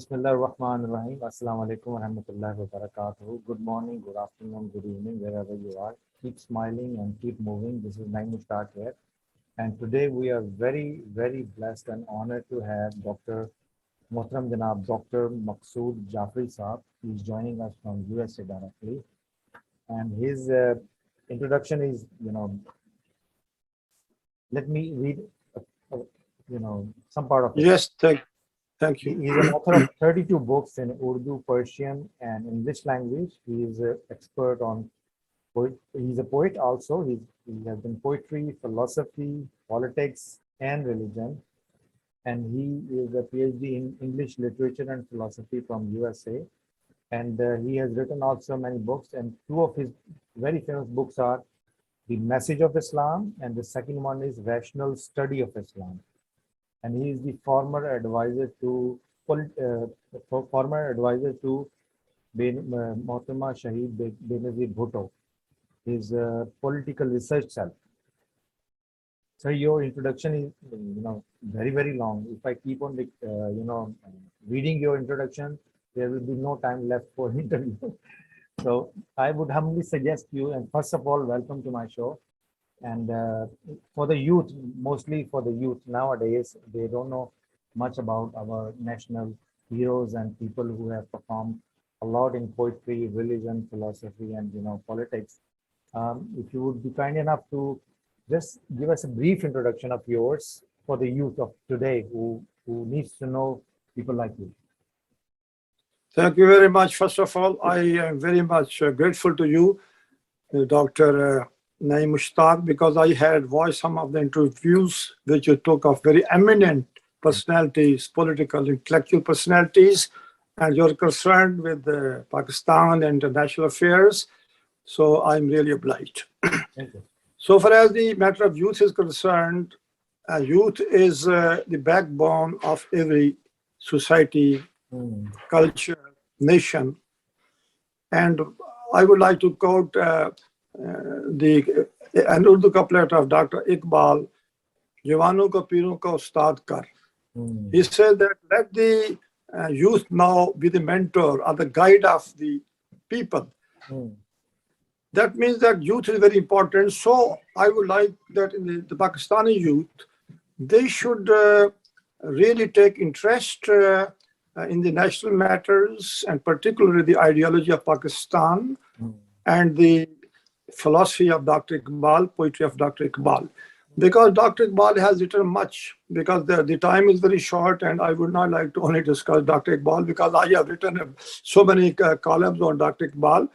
Bismillah ar-Rahman ar-Rahim. Assalamu alaikum wa rahmatullahi wa barakatuhu. Good morning, good afternoon, good evening, wherever you are. Keep smiling and keep moving. This is Naeem Mushtaq here. And today we are very, very blessed and honored to have Dr. Mohtaram Janab, Dr. Maqsood Jafri Saab. He is joining us from USA directly. And his introduction is, let me read, some part of it. Yes, thank you. He is an author of 32 books in Urdu, Persian, and English language. He is an expert on he's a poet also. He has been poetry, philosophy, politics, and religion. And he is a PhD in English literature and philosophy from USA. And he has written also many books. And two of his very famous books are The Message of Islam, and the second one is Rational Study of Islam. And he is the former advisor to Mohtamma Shaheed Benazir Bhutto, his political research cell. So your introduction is, very, very long. If I keep on, reading your introduction, there will be no time left for interview. So I would humbly suggest you, and first of all, welcome to my show. And for the youth, mostly for the youth nowadays, they don't know much about our national heroes and people who have performed a lot in poetry, religion, philosophy, and politics. If you would be kind enough to just give us a brief introduction of yours for the youth of today who needs to know people like you. Thank you very much. First of all, I am very much grateful to you, Dr. Naeem Mushtaq, because I had watched some of the interviews which you took of very eminent personalities, political, intellectual personalities, and you're concerned with Pakistan and international affairs. So I'm really obliged. Thank you. So far as the matter of youth is concerned, youth is the backbone of every society, culture, nation. And I would like to quote an Urdu couplet of Dr. Iqbal, Jawano ko Piron ko Ustad kar. He said that let the youth now be the mentor or the guide of the people. That means that youth is very important. So I would like that in the Pakistani youth, they should really take interest in the national matters, and particularly the ideology of Pakistan and the philosophy of Dr. Iqbal, poetry of Dr. Iqbal. Because Dr. Iqbal has written much, because the time is very short, and I would not like to only discuss Dr. Iqbal, because I have written so many columns on Dr. Iqbal.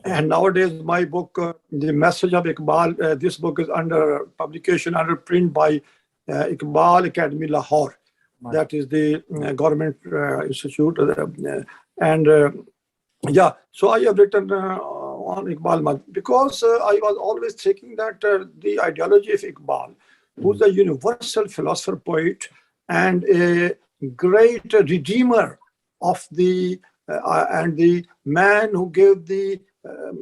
And nowadays, my book, The Message of Iqbal, this book is under publication, under print by Iqbal Academy Lahore. That is the government institute. So I have written on Iqbal because I was always thinking that the ideology of Iqbal, who's a universal philosopher, poet, and a great redeemer of and the man who gave the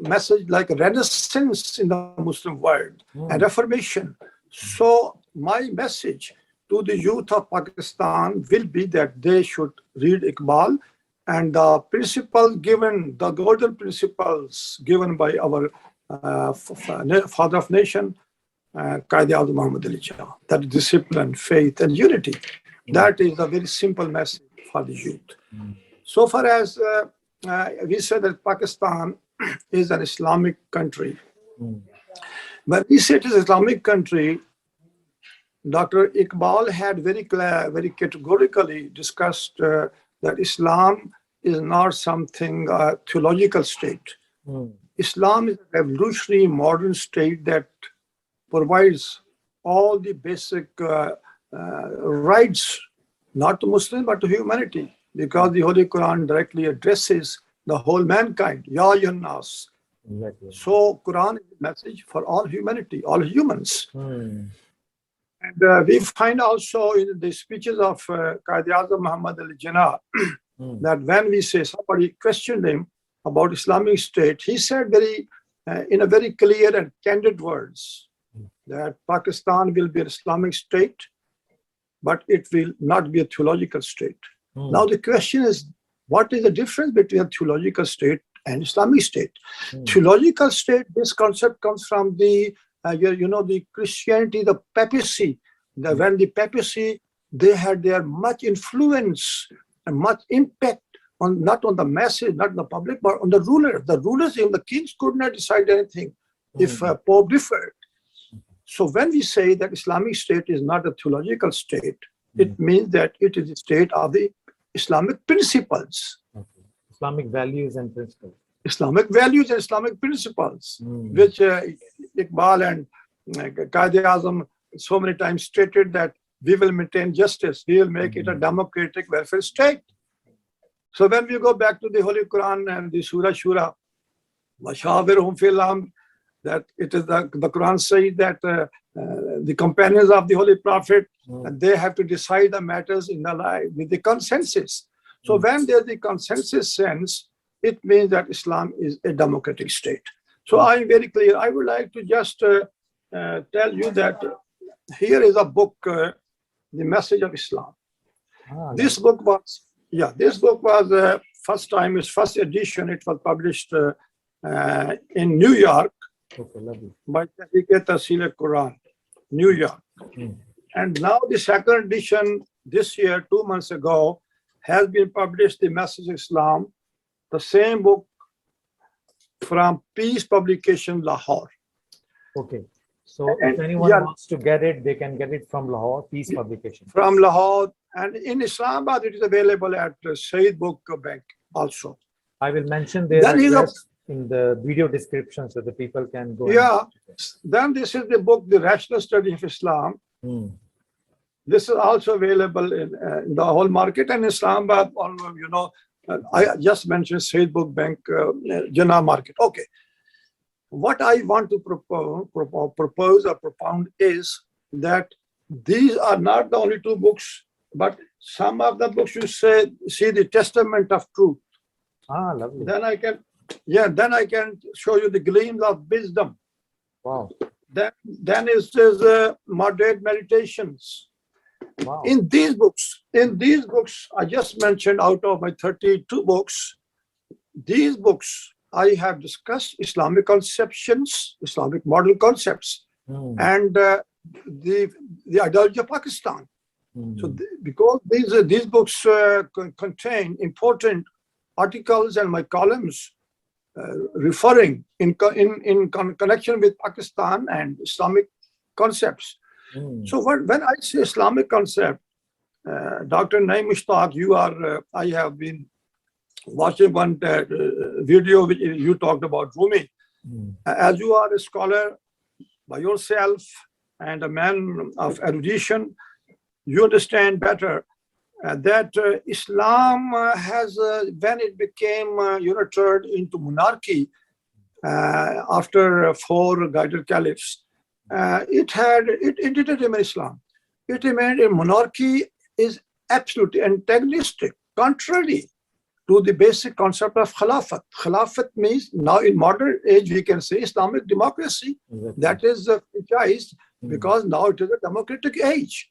message like a renaissance in the Muslim world and reformation. So my message to the youth of Pakistan will be that they should read Iqbal, and the principles given, the golden principles given by our father of nation, Qaid-e-Azam Muhammad Ali Jinnah, that discipline, faith, and unity. That is a very simple message for the youth. So far as we said that Pakistan is an Islamic country, but we say it is an Islamic country, Dr. Iqbal had very categorically discussed that Islam is not something theological state. Islam is a revolutionary modern state that provides all the basic rights, not to Muslims, but to humanity, because the Holy Quran directly addresses the whole mankind, Ya ayyuhan nas. Exactly. So Quran is a message for all humanity, all humans. And we find also in the speeches of Qaid-e-Azam Muhammad Ali Jinnah that when we say somebody questioned him about Islamic State, he said in a very clear and candid words that Pakistan will be an Islamic state, but it will not be a theological state. Now the question is, what is the difference between a theological state and Islamic state? Theological state, this concept comes from the, the Christianity, the papacy. When the papacy, they had their much influence and much impact on, not on the masses, not on the public, but on the ruler. The rulers, even the kings, could not decide anything if Pope differed. So when we say that Islamic state is not a theological state, it means that it is a state of the Islamic principles. Islamic values and principles. Islamic values and Islamic principles, which Iqbal and Qaid-e-Azam so many times stated that we will maintain justice, we will make it a democratic welfare state. So when we go back to the Holy Quran and the Surah Shura, وَشَاوِرْهُمْ فِي الْأَمْرِ, that it is the Quran says that the companions of the Holy Prophet, they have to decide the matters in the life with the consensus. So when there's the consensus sense, it means that Islam is a democratic state. So I'm very clear. I would like to just tell you that here is a book, The Message of Islam. This book was, first time, its first edition, it was published in New York by Tahsil Quran, New York. And now the second edition this year, 2 months ago, has been published, The Message of Islam, the same book from Peace Publication, Lahore. Okay. So if anyone wants to get it, they can get it from Lahore, Peace Publication. From Lahore. And in Islamabad, it is available at Sayyid Book Bank also. I will mention their address in the video description so the people can go. Then this is the book, The Rational Study of Islam. This is also available in the whole market, and Islamabad, I just mentioned Sayyid Book Bank, Jinnah Market. Okay. What I want to propose or propound is that these are not the only two books, but some of the books you see the testament of truth. Lovely. Then I can show you the gleams of wisdom. Wow. Then is moderate meditations. Wow. In these books, I just mentioned out of my 32 books, these books I have discussed Islamic conceptions, Islamic model concepts, and the ideology of Pakistan. So because these books contain important articles and my columns referring in connection with Pakistan and Islamic concepts. So when I say Islamic concept, Dr. Naeem Mushtaq, I have been watching one video which you talked about Rumi. As you are a scholar by yourself and a man of erudition, you understand better that Islam has, when it became turned into monarchy after 4 guided caliphs, it didn't remain Islam. It remained a monarchy is absolutely antagonistic, contrary to the basic concept of Khilafat. Khilafat means now in modern age we can say Islamic democracy. That is franchised because now it is a democratic age.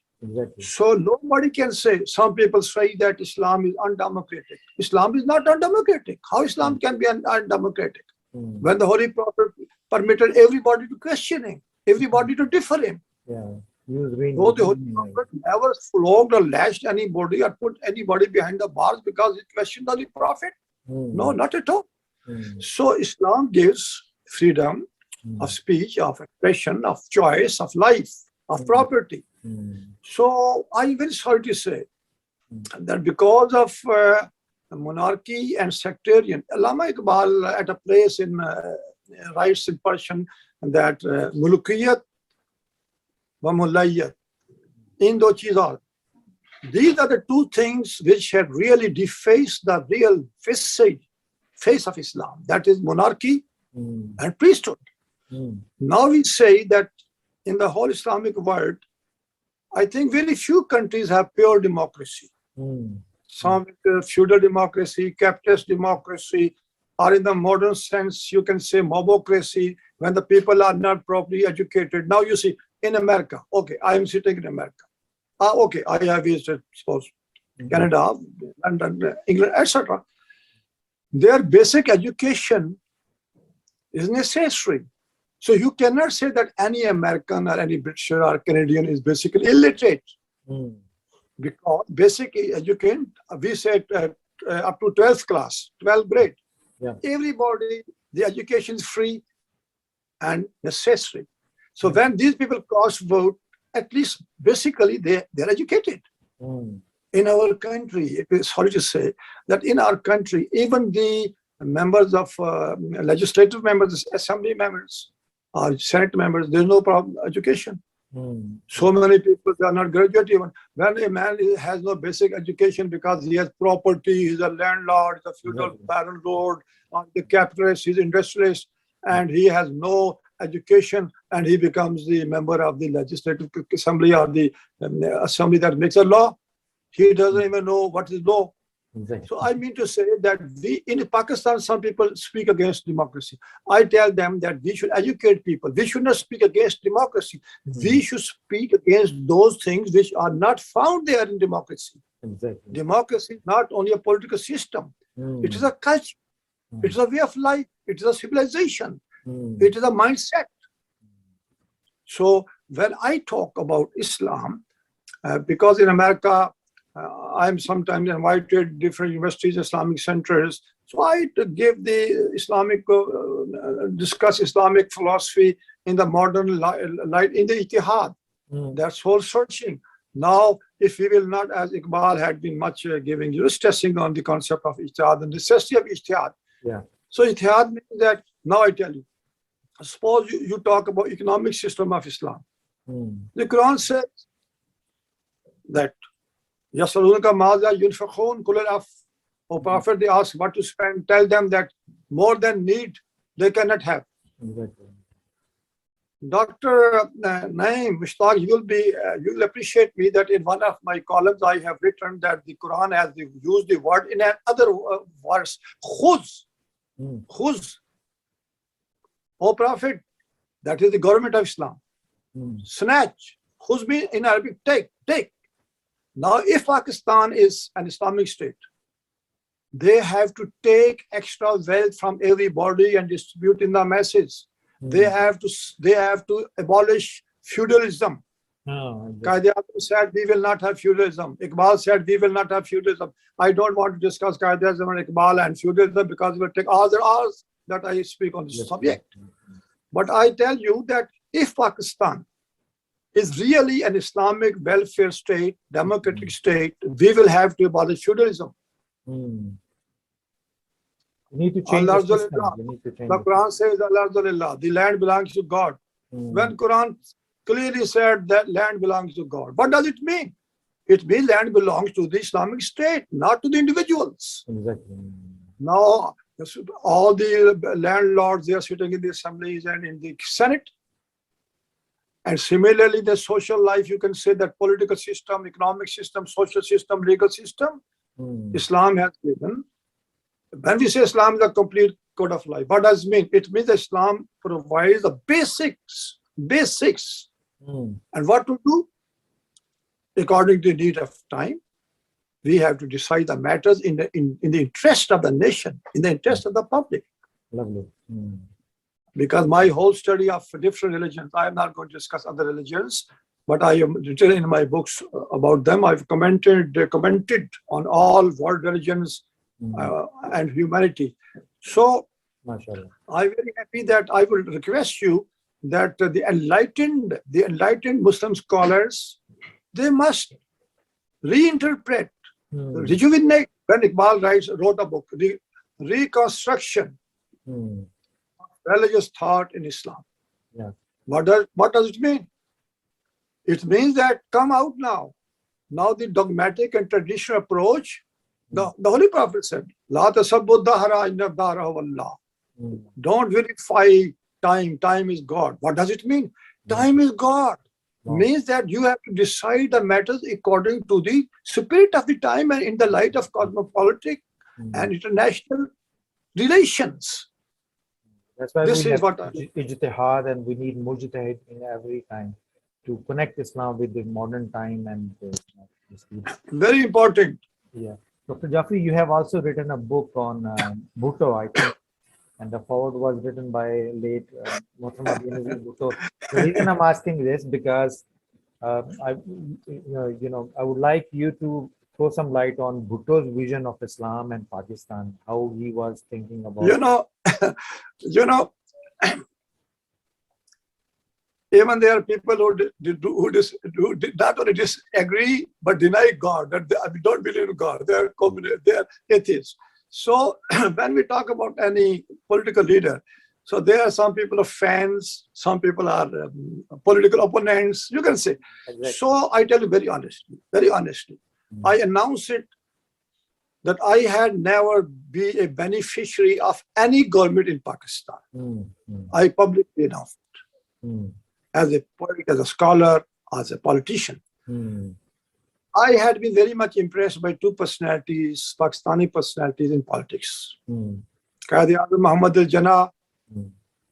So nobody can say, some people say that Islam is undemocratic. Islam is not undemocratic. How Islam can be undemocratic? When the Holy Prophet permitted everybody to question him, everybody to differ him. Though the Holy Prophet never flogged or lashed anybody or put anybody behind the bars because he questioned the Holy Prophet. No, not at all. So Islam gives freedom of speech, of expression, of choice, of life, of property. So I'm very sorry to say that because of monarchy and sectarian, Allama Iqbal at a place in writes in Persian that mulukiyat wa mullayyat, in do cheezat. These are the two things which had really defaced the real face of Islam. That is monarchy and priesthood. Now we say that in the whole Islamic world, I think very few countries have pure democracy. Some feudal democracy, capitalist democracy, or in the modern sense, you can say mobocracy, when the people are not properly educated. Now you see, in America, okay, I am sitting in America. Okay, I have visited, suppose, Canada, London, England, etc. Their basic education is necessary. So you cannot say that any American or any British or Canadian is basically illiterate. Because basic education, we said up to 12th class, 12th grade. Yeah. Everybody, the education is free and necessary. So when these people cast vote, at least basically they're educated. In our country, it is sorry to say that in our country, even the members of legislative members, assembly members, or senate members, there's no problem education. So many people, they are not graduate even. When a man has no basic education because he has property, he's a landlord, he's a feudal baron lord, the capitalist, he's industrialist, and he has no education, and he becomes the member of the legislative assembly or the assembly that makes a law. He doesn't even know what is law. Exactly. So I mean to say that we in Pakistan, some people speak against democracy. I tell them that we should educate people. We should not speak against democracy. We should speak against those things which are not found there in democracy. Exactly. Democracy is not only a political system. It is a culture. It is a way of life. It is a civilization. It is a mindset. So when I talk about Islam, because in America, I'm sometimes invited different universities, Islamic centers. So I give the Islamic, discuss Islamic philosophy in the modern light, in the ijtihad. That's whole searching. Now, if we will not, as Iqbal had been much giving, stressing on the concept of ijtihad and necessity of ijtihad. Yeah. So ijtihad means that, now I tell you, suppose you talk about economic system of Islam. The Quran says that Yasalunka Maza Yunfakhun Kulaf. O Prophet, they ask what to spend, tell them that more than need, they cannot have. Exactly. Dr. Naeem, Mushtaq, you'll appreciate me that in one of my columns I have written that the Quran has used the word in another verse, khuz. Khuz. O Prophet, that is the government of Islam. Snatch. Khuz means in Arabic, take. Now, if Pakistan is an Islamic state, they have to take extra wealth from everybody and distribute in the masses. They have to abolish feudalism. Qaeda-e-Azam said we will not have feudalism. Iqbal said we will not have feudalism. I don't want to discuss Qaeda-e-Azam and Iqbal and feudalism because it will take hours that I speak on this subject. But I tell you that if Pakistan is really an Islamic welfare state, democratic state, we will have to abolish feudalism. You need to change the system. The Quran says, Alhamdulillah, the land belongs to God. When Quran clearly said that land belongs to God, what does it mean? It means land belongs to the Islamic state, not to the individuals. Exactly. Now, all the landlords, they are sitting in the assemblies and in the Senate. And similarly, the social life, you can say that political system, economic system, social system, legal system, Islam has given. When we say Islam is a complete code of life, what does it mean? It means Islam provides the basics. And what to do? According to the need of time, we have to decide the matters in the interest of the nation, in the interest of the public. Lovely. Because my whole study of different religions, I am not going to discuss other religions, but I am written in my books about them. I've commented on all world religions and humanity. So MashaAllah. I'm very happy that I will request you that the enlightened Muslim scholars, they must reinterpret, rejuvenate. When Iqbal wrote a book, Reconstruction. Religious thought in Islam. Yeah. What does it mean? It means that come out now. Now the dogmatic and traditional approach, the Holy Prophet said, La tasabbu dahra inna dahra wallah. Don't verify time. Time is God. What does it mean? Time is God. Means that you have to decide the matters according to the spirit of the time and in the light of cosmopolitics and international relations. That's why This we is have what ijtihad and we need mujtahid in every time to connect Islam with the modern time and Very important. yeah. Dr. Jafri, you have also written a book on Bhutto, I think, and the forward was written by late Muhammad Bhutto. The reason I'm asking this because I would like you to throw some light on Bhutto's vision of Islam and Pakistan, how he was thinking about. Even there are people who did not only disagree but deny God, that they don't believe in God. They are atheists. So when we talk about any political leader, so there are some people are fans, some people are political opponents, you can say. Exactly. So I tell you very honestly, I announce it that I had never been a beneficiary of any government in Pakistan. I publicly announced it. As a poet, as a scholar, as a politician. I had been very much impressed by two personalities, Pakistani personalities in politics. Qaid-e-Azam Muhammad al-Jinnah,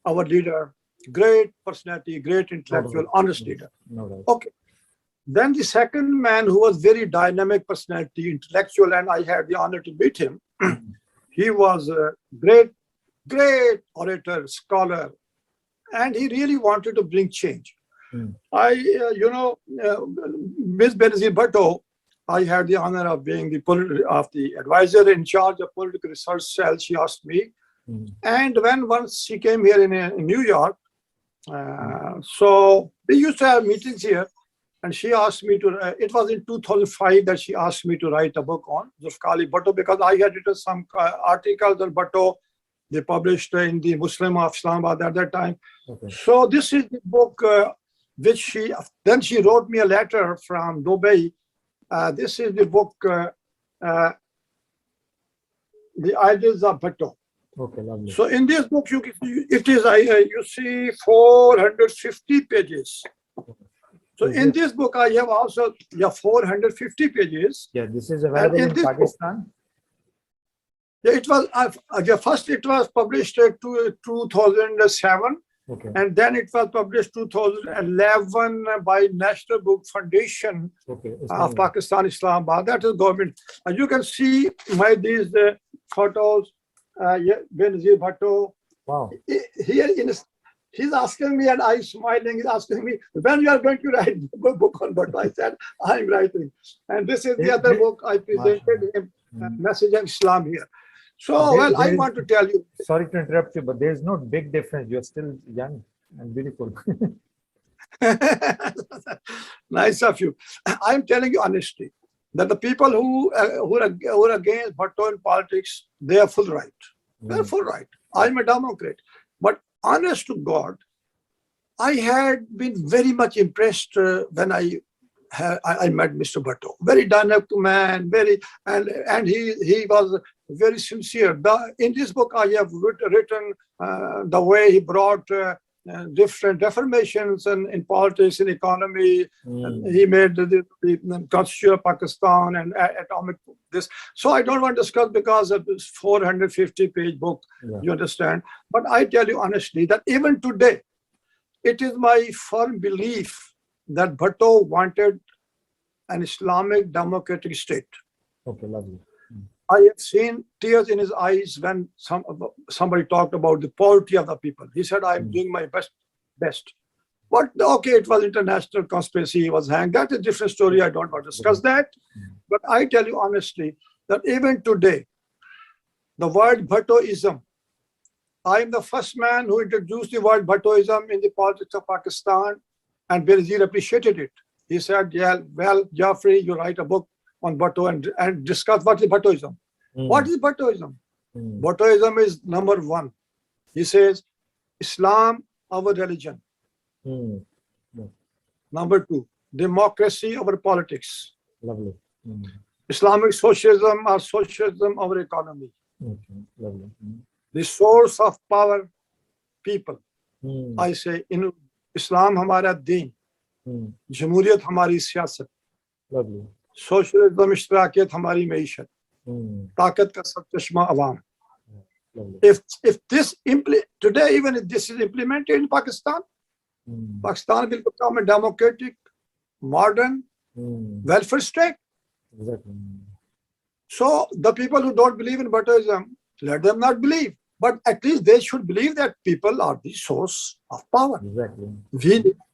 our leader, great personality, great intellectual, honest leader. Okay. Then the second man who was very dynamic personality, intellectual, and I had the honor to meet him. He was a great orator, scholar, and he really wanted to bring change. Ms. Benazir Bhutto, I had the honor of being the advisor in charge of political research cell. She asked me, and when once she came here in New York, so we used to have meetings here, and she asked me to. It was in 2005 that she asked me to write a book on Zulfikar Bhutto, because I had written some articles on Bhutto. They published in the Muslim of Islamabad at that time. Okay. So this is the book which she wrote me a letter from Dubai. This is the book, The Ideals of Bhutto. Okay, lovely. So in this book, you see 450 pages. So in this book, I have also 450 pages. Yeah, this is available in Pakistan. It was first. It was published in 2007, okay, and then it was published 2011 by National Book Foundation, okay, of Pakistan, Islamabad. That is government. You can see these photos. Benazir Bhutto. Wow. Here he's asking me, and I smiling. He's asking me, when you are going to write a book on Bhutto? I said, I'm writing. And this is the other book I presented him, Message of Islam here. So, I want to tell you. Sorry to interrupt you, but there's no big difference. You're still young and beautiful. Nice of you. I'm telling you honestly that the people who are against Bhutto in politics, they are full right. They're full right. I'm a Democrat. But honest to God, I had been very much impressed when I met Mr. Bhutto. Very dynamic man, and he was very sincere. In this book, I have written the way he brought different reformations in politics and economy. He made the Constitution of Pakistan and atomic this. So I don't want to discuss because of this 450-page book, you understand. But I tell you honestly that even today, it is my firm belief that Bhutto wanted an Islamic democratic state. Okay, lovely. I have seen tears in his eyes when somebody talked about the poverty of the people. He said, I'm doing my best. But okay, it was international conspiracy. He was hanged. That's a different story. I don't want to discuss that. But I tell you honestly that even today, the word Bhuttoism, I'm the first man who introduced the word Bhuttoism in the politics of Pakistan, and Benazir appreciated it. He said, yeah, well, Jafri, you write a book on Bhutto and discuss what is Bhuttoism. What is Bhuttoism? Bhuttoism is number one. He says, Islam, our religion. Number two, democracy, our politics. Lovely. Islamic socialism or socialism, our economy. Lovely. The source of power, people. I say, in Islam, hamara deen. Jamhuriyat, hamari siyasat. Lovely. Socialism, ishtirakiyat, hamari maishat. Taqat ka sab chashma awam. If this today, even if this is implemented in Pakistan, Pakistan will become a democratic, modern, welfare state. Exactly. So the people who don't believe in Bhuttoism, let them not believe. But at least they should believe that people are the source of power. Exactly.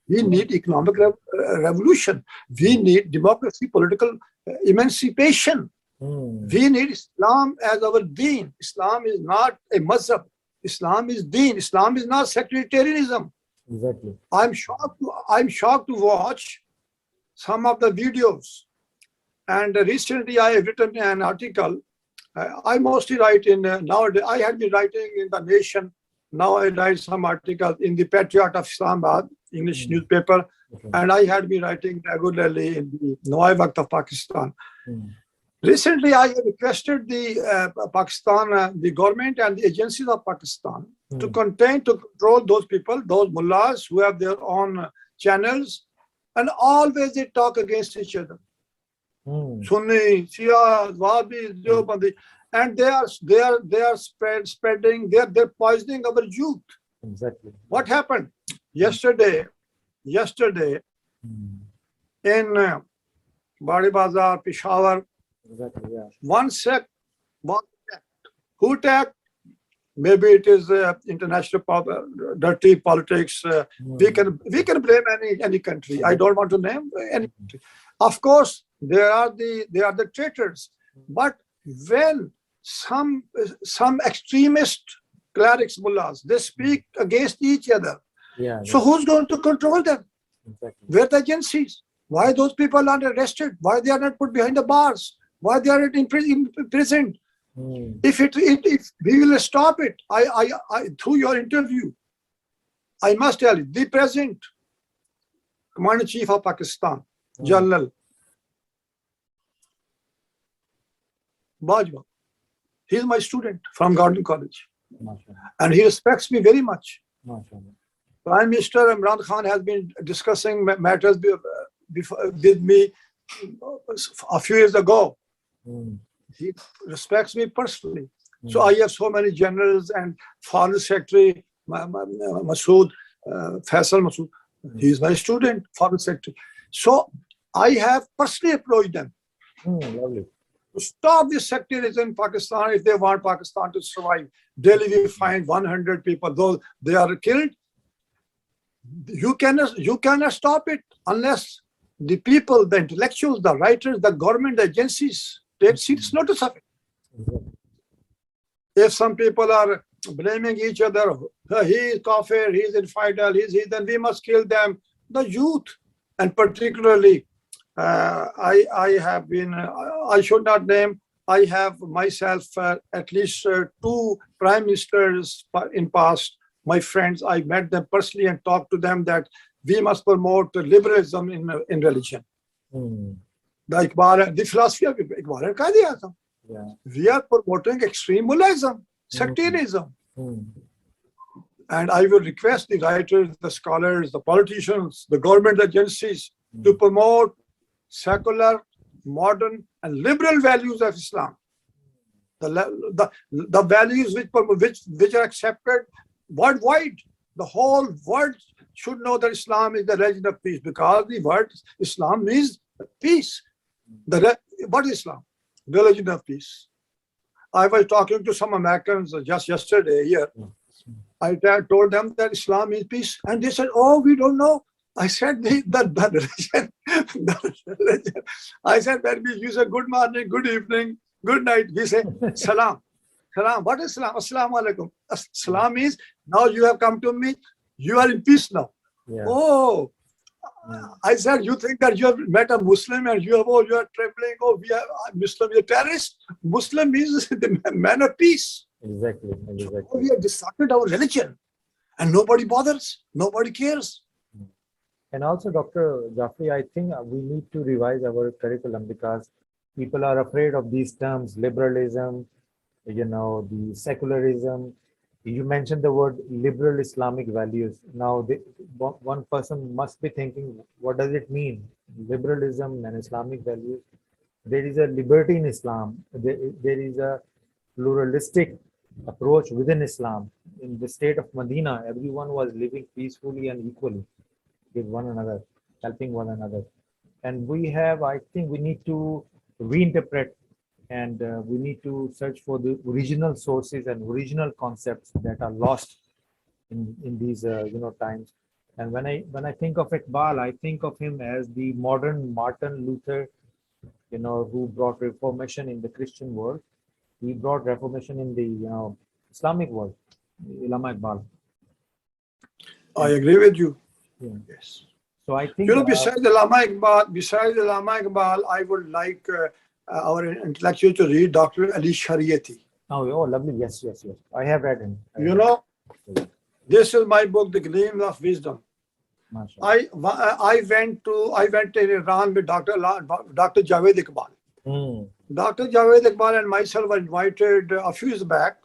We need economic revolution. We need democracy, political emancipation. We need Islam as our deen. Islam is not a mazhab. Islam is deen. Islam is not sectarianism. Exactly. I'm shocked to watch some of the videos. And recently I have written an article. I mostly write in, nowadays, I had been writing in The Nation. Now I write some articles in the Patriot of Islamabad, English newspaper. Okay. And I had been writing regularly in the Nawai Waqt of Pakistan. Recently, I have requested the Pakistan, the government and the agencies of Pakistan to control those people, those mullahs who have their own channels, and always they talk against each other. Sunni, Shia, Wahhabi, Deobandi, and they are spreading, they're poisoning our youth. Exactly. What happened yesterday in Badi Bazar, Peshawar? Exactly. Yeah. One sect was attacked. Who attacked? Maybe it is international dirty politics. We can blame any country. I don't want to name any country. Of course, they are the traitors. But when some extremist clerics, mullahs, they speak against each other. Yeah. So who's going to control them? Exactly. Where are the agencies? Why those people are arrested? Why they are not put behind the bars? Why they are not imprisoned? If we will stop it, I through your interview, I must tell you, the present Commander-in-Chief of Pakistan, General Bajwa, he is my student from Garden College. And he respects me very much. Prime Minister Imran Khan has been discussing matters with me a few years ago. He respects me personally. So I have so many generals and Foreign Secretary Maqsood, Faisal Maqsood. He is my student, Foreign Secretary. So I have personally approached them Lovely. to stop this sectarianism in Pakistan if they want Pakistan to survive. Daily we find 100 people, though they are killed. You cannot stop it unless the people, the intellectuals, the writers, the government, the agencies take serious notice of it. If some people are blaming each other, he is kafir, he is infidel, then we must kill them. The youth, and particularly, I have been, I should not name, I have myself at least 2 prime ministers in past, my friends, I met them personally and talked to them that we must promote liberalism in religion. The philosophy of Iqbal. We are promoting extreme mullahism, sectarianism. And I will request the writers, the scholars, the politicians, the government agencies to promote secular, modern, and liberal values of Islam. The values which are accepted worldwide. The whole world should know that Islam is the religion of peace, because the word Islam means peace. What is Islam? Religion of peace. I was talking to some Americans just yesterday here. I told them that Islam means peace, and they said, "Oh, we don't know." I said, "The religion, the religion." I said, "When we use a good morning, good evening, good night, we say salam. Salam. What is salam? Assalamu alaikum. Salam means now you have come to me, you are in peace now." Yeah. Oh, I said, "You think that you have met a Muslim and you are trembling? Oh, we are Muslim, you're terrorist." Muslim means the man of peace. Exactly. So we have decided our religion, and nobody bothers, nobody cares. And also, Dr. Jafri, I think we need to revise our curriculum, because people are afraid of these terms: liberalism, the secularism. You mentioned the word liberal Islamic values. Now, one person must be thinking, what does it mean? Liberalism and Islamic values. There is a liberty in Islam. There is a pluralistic approach within Islam. In the state of Medina, everyone was living peacefully and equally. give one another, helping one another. And we have, I think we need to reinterpret, and we need to search for the original sources and original concepts that are lost in these times. And when I think of Iqbal, I think of him as the modern Martin Luther, who brought reformation in the Christian world. He brought reformation in the Islamic world, Ulama Iqbal. I agree with you. Yeah. Yes. So I think besides Ulama Iqbal, I would like our intellectual to read Dr. Ali Shariati. Oh, lovely. Yes. I have read him. This is my book, The Gleams of Wisdom. Mashallah. I went in Iran with Dr. Javed Iqbal. Dr. Javed Iqbal and myself were invited a few years back,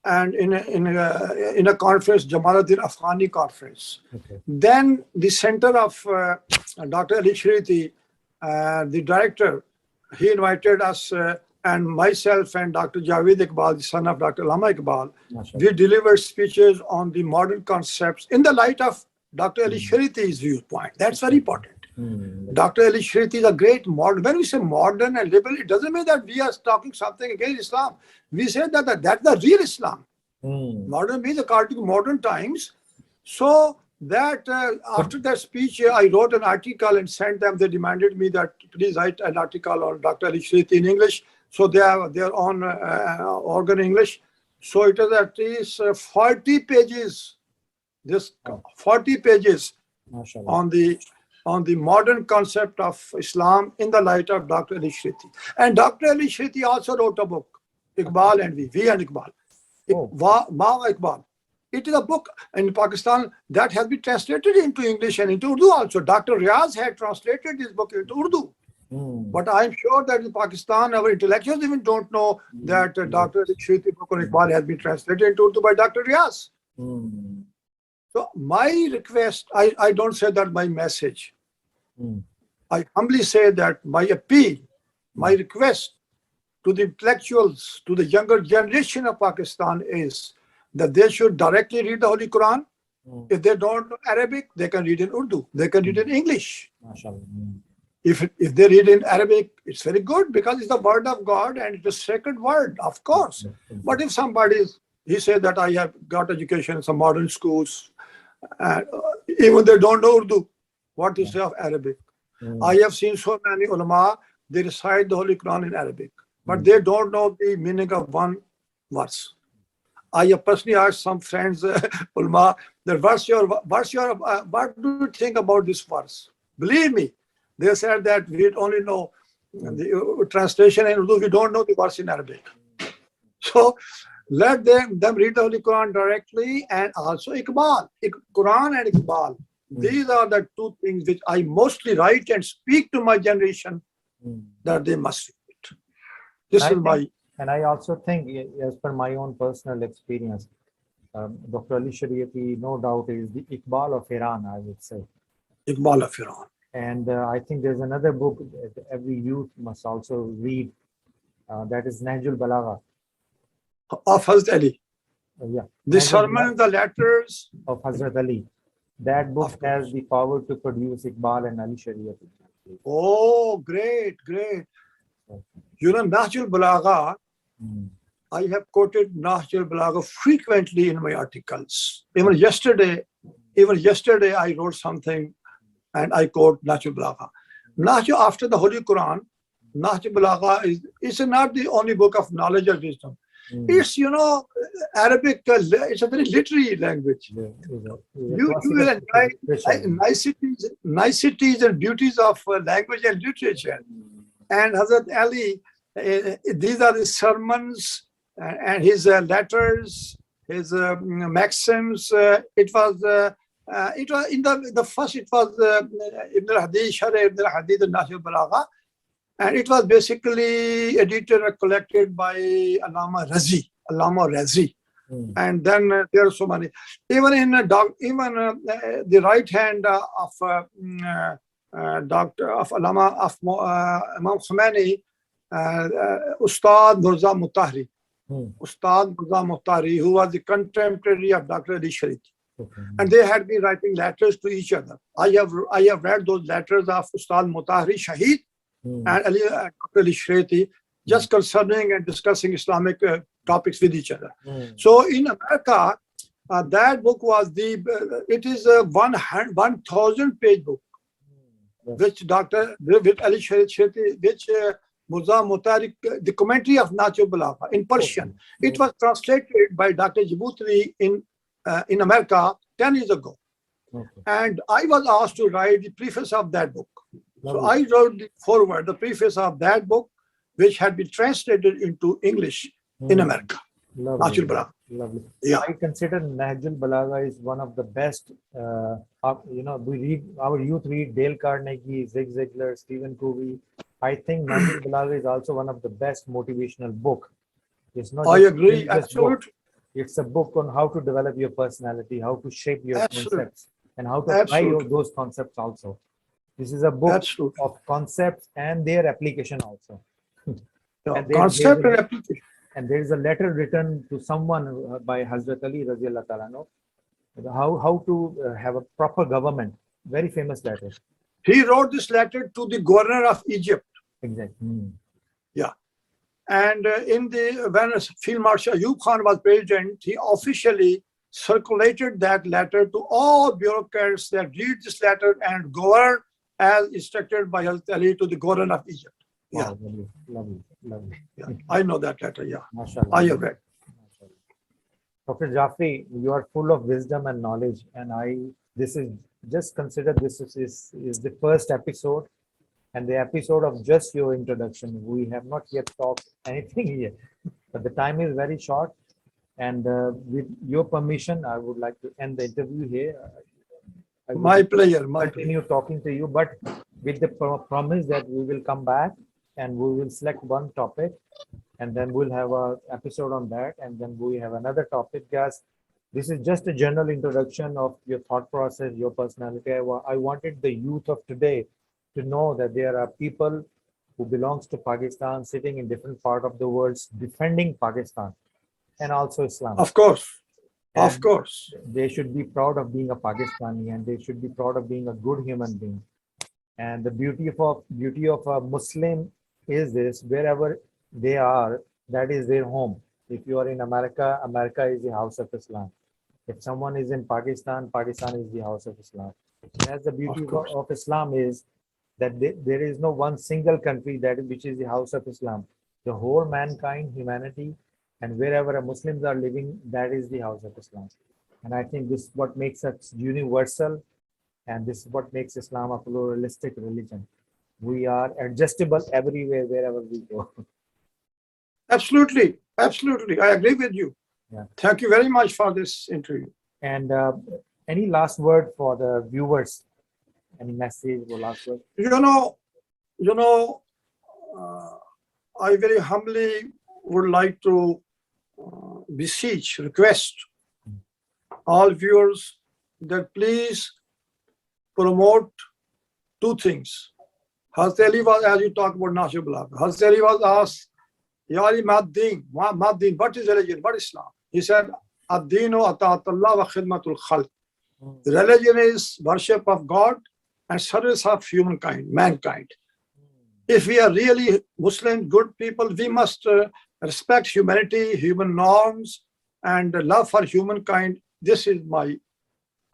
and in a conference, Jamaluddin Afghani conference. Okay. Then the center of Dr. Ali Shariati, the director, he invited us and myself and Dr. Javed Iqbal, the son of Dr. Allama Iqbal. Mashallah. We delivered speeches on the modern concepts in the light of Dr. Ali Shariati's viewpoint. That's very important. Dr. Ali Shariati is a great modern. When we say modern and liberal, it doesn't mean that we are talking something against Islam. We say that that's the real Islam. Modern means according to modern times. So that after that speech, I wrote an article and sent them. They demanded me that please write an article on Dr. Ali Shariati in English. So they have their own organ English. So it is at least 40 pages. This 40 pages on the modern concept of Islam in the light of Dr. Ali Shariati. And Dr. Ali Shariati also wrote a book, Iqbal and We and Iqbal. Iqbal. It is a book in Pakistan that has been translated into English and into Urdu also. Dr. Riaz had translated this book into Urdu. But I'm sure that in Pakistan, our intellectuals even don't know that Dr. Ali Shariati book on Iqbal has been translated into Urdu by Dr. Riaz. So my request, I don't say that my message. I humbly say that my appeal, my request to the intellectuals, to the younger generation of Pakistan is that they should directly read the Holy Quran. If they don't know Arabic, they can read in Urdu. They can read in English. If they read in Arabic, it's very good because it's the word of God and it's a sacred word, of course. But if he said that I have got education in some modern schools, even they don't know Urdu, what to say of Arabic? I have seen so many ulama, they recite the Holy Quran in Arabic, but they don't know the meaning of one verse. I have personally asked some friends, ulama, that what do you think about this verse? Believe me, they said that we only know the translation in Urdu, we don't know the verse in Arabic. So let them read the Holy Quran directly, and also Iqbal, Quran and Iqbal. These are the two things which I mostly write and speak to my generation that they must read it. This is my. And I also think, as per my own personal experience, Dr. Ali Shariati, no doubt, is the Iqbal of Iran, I would say. Iqbal of Iran. And I think there's another book that every youth must also read. That is Nahjul Balagha. Of Hazrat Ali. Yeah. The sermons, the letters of Hazrat Ali. That book has the power to produce Iqbal and Ali Shariati. Oh, great. Nahjul Balagha, I have quoted Nahjul Balagha frequently in my articles. Even yesterday I wrote something and I quote Nahjul Balagha. Nahjul, after the Holy Quran, Nahjul Balagha is not the only book of knowledge or wisdom. It's, Arabic, it's a very literary language. You will enjoy niceties and beauties of language and literature. And Hazrat Ali, these are the sermons and his letters, his maxims. It was in the first, it was Ibn al-Hadith, Sharh Ibn al-Hadith and Nahjul Balagha. And it was basically edited or collected by Allama Razi. And then there are so many. Even the right hand of Allama of Imam Khomeini, Ustad Mirza Mutahari, who was the contemporary of Dr. Ali Shariati. Okay. and they had been writing letters to each other. I have read those letters of Ustad Mutahari Shaheed Hmm. and Dr. Ali Shreti, just concerning and discussing Islamic topics with each other. Hmm. So in America, that book was it is a 1,000-page book, Yes. which Ali Shreti, which Mirza Mutahari, the commentary of Nahjul Balagha in Persian. It was translated by Dr. Jafri in America 10 years ago. Okay. And I was asked to write the preface of that book. So Lovely. I wrote the foreword, the preface of that book, which had been translated into English in Hmm. America. Lovely. Nahjul Balagha. Lovely. Yeah. I consider Nahjul Balagha is one of the best. We read, our youth read Dale Carnegie, Zig Ziglar, Stephen Covey. I think Nahjul Balagha is also one of the best motivational book. It's not I just a agree, religious book. absolutely. It's a book on how to develop your personality, how to shape your Absolutely. concepts, and how to apply Absolutely. those concepts also. This is a book Absolutely. of concepts and their application also. Yeah, And concept and application. and there is a letter written to someone by Hazrat Ali Radhiyallahu Ta'ala anhu, how to have a proper government. Very famous letter. He wrote this letter to the governor of Egypt. Exactly. Hmm. And when Field Marshal Ayub Khan was president, he officially circulated that letter to all bureaucrats that read this letter and govern as instructed by Hazrat Ali to the governor of Egypt. Yeah, Wow, lovely, lovely, lovely. yeah. I know that letter. Yeah, Mashallah. I have read. Dr. Jafri, you are full of wisdom and knowledge, and consider this is the first episode, and the episode of just your introduction. We have not yet talked anything yet, but the time is very short, and with your permission, I would like to end the interview here. I would My pleasure. My pleasure. continue talking to you, but with the promise that we will come back and we will select one topic, and then we'll have an episode on that, and then we have another topic. Guys, this is just a general introduction of your thought process, your personality. I wanted the youth of today to know that there are people who belongs to Pakistan sitting in different part of the world defending Pakistan and also Islam. Of course. Of And course. they should be proud of being a Pakistani, and they should be proud of being a good human being. And the beauty of a Muslim is this: wherever they are, that is their home. If you are in America, America is the house of Islam. If someone is in Pakistan, Pakistan is the house of Islam. That's the beauty of Islam, is that there is no one single country which is the house of Islam. The whole mankind, humanity, and wherever Muslims are living, that is the house of Islam. And I think this is what makes us universal, and this is what makes Islam a pluralistic religion. We are adjustable everywhere, wherever we go. Absolutely. Absolutely. I agree with you. Yeah. Thank you very much for this interview. And any last word for the viewers? Any message or last word? I very humbly would like to beseech, request all viewers that please promote two things. Hazrat Ali was, as you talk about Nahjul Balagha, Hazrat Ali was asked, Yari Maddin, what is religion? What is Islam? He said, Ad-Dinu Ata'atullah wa Khidmatul Khalq. Religion is worship of God and service of mankind. If we are really Muslim, good people, we must respect humanity, human norms, and love for humankind. This is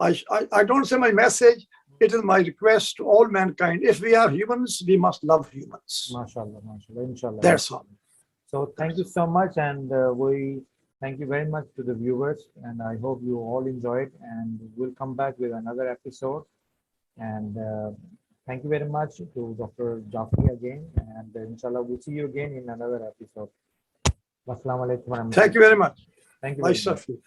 I don't say my message, it is my request to all mankind. If we are humans, we must love humans. MashaAllah, MashaAllah, inshallah. That's all. So thank you so much, and we thank you very much to the viewers, and I hope you all enjoyed, and we'll come back with another episode. And thank you very much to Dr. Jafri again, and inshallah we'll see you again in another episode. Wassalamu alaikum. Thank you very much. Thank you. Nice of you.